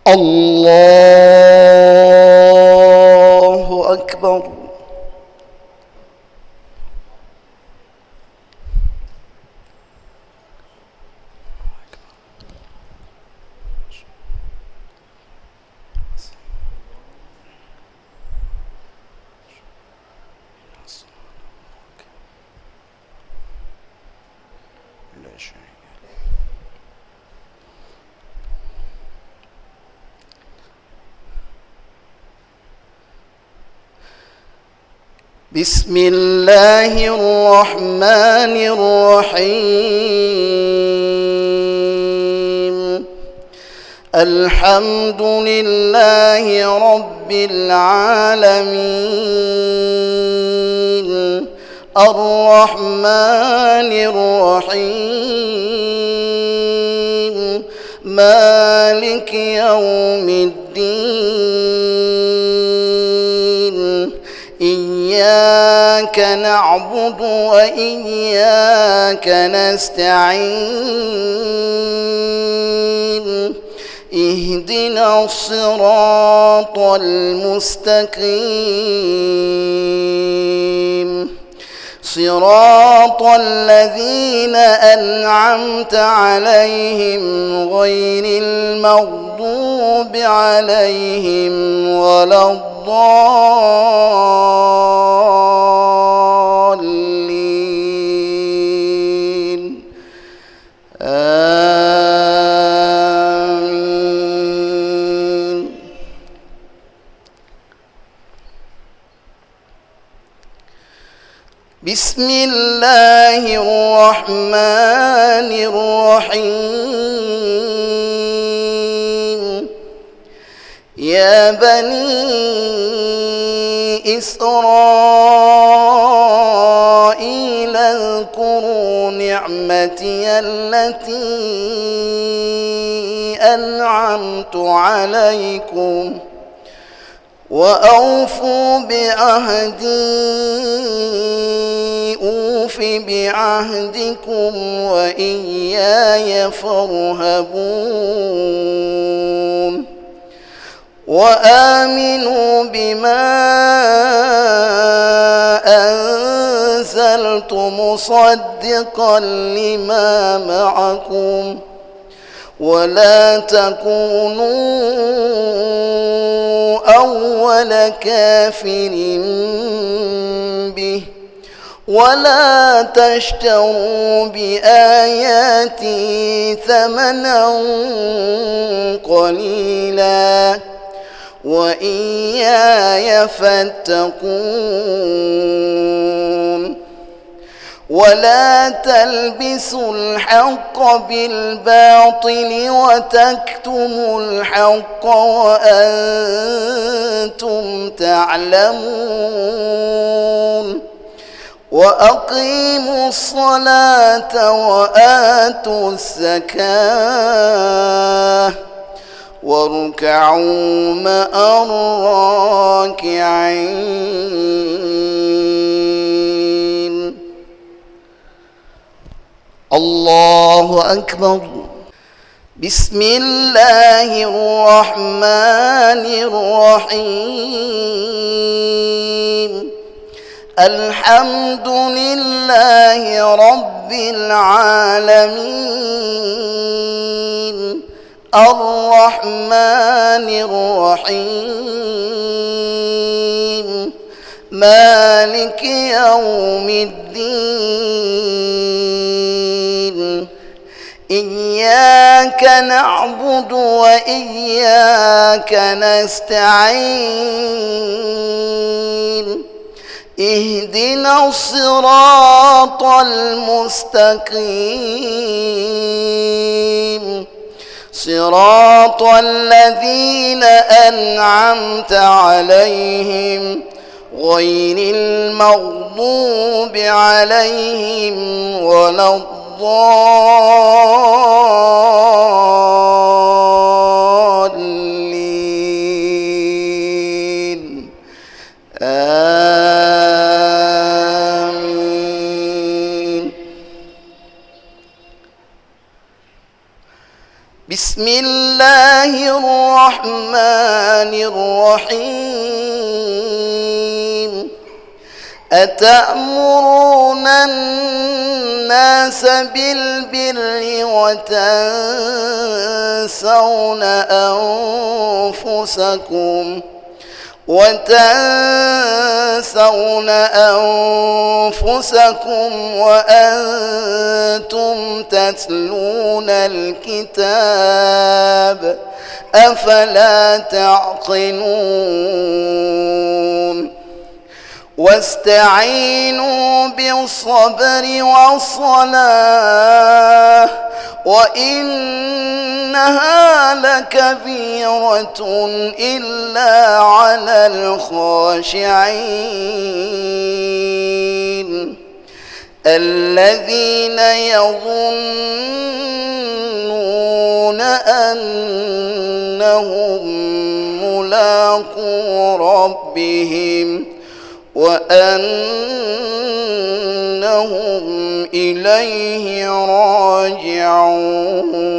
الله أكبر. بسم الله الرحمن الرحيم. الحمد لله رب العالمين الرحمن الرحيم مالك يوم الدين. إياك نعبد وإياك نستعين. اهدنا الصراط المستقيم صراط الذين أنعمت عليهم غير المغضوب عليهم ولا الضالين. آمين. بسم الله الرحمن الرحيم. يا بني إسرائيل اذكروا نعمتي التي أنعمت عليكم وأوفوا بعهدي أوف بعهدكم وإياي فارهبون. وآمنوا بما أنزلت مصدقا لما معكم ولا تكونوا أول كافر به ولا تشتروا بآياتي ثمنا قليلا وإياي فاتقون. ولا تلبسوا الحق بالباطل وتكتموا الحق وأنتم تعلمون. وأقيموا الصلاة وآتوا الزكاة واركعوا مع الراكعين. الله أكبر. بسم الله الرحمن الرحيم. الحمد لله رب العالمين الرحمن الرحيم مالك يوم الدين. إياك نعبد وإياك نستعين. اهدنا الصراط المستقيم صراط الذين أنعمت عليهم غير المغضوب عليهم ولا الضالين. آمين. بسم الله الرحمن الرحيم أتأمرون الناس بالبر وتنسون أنفسكم وأنتم تتلون الكتاب أفلا تعقلون واستعينوا بالصبر والصلاة وإنها لكبيرة إلا على الخاشعين الذين يظنون أنهم ملاقو ربهم وأنهم إليه راجعون.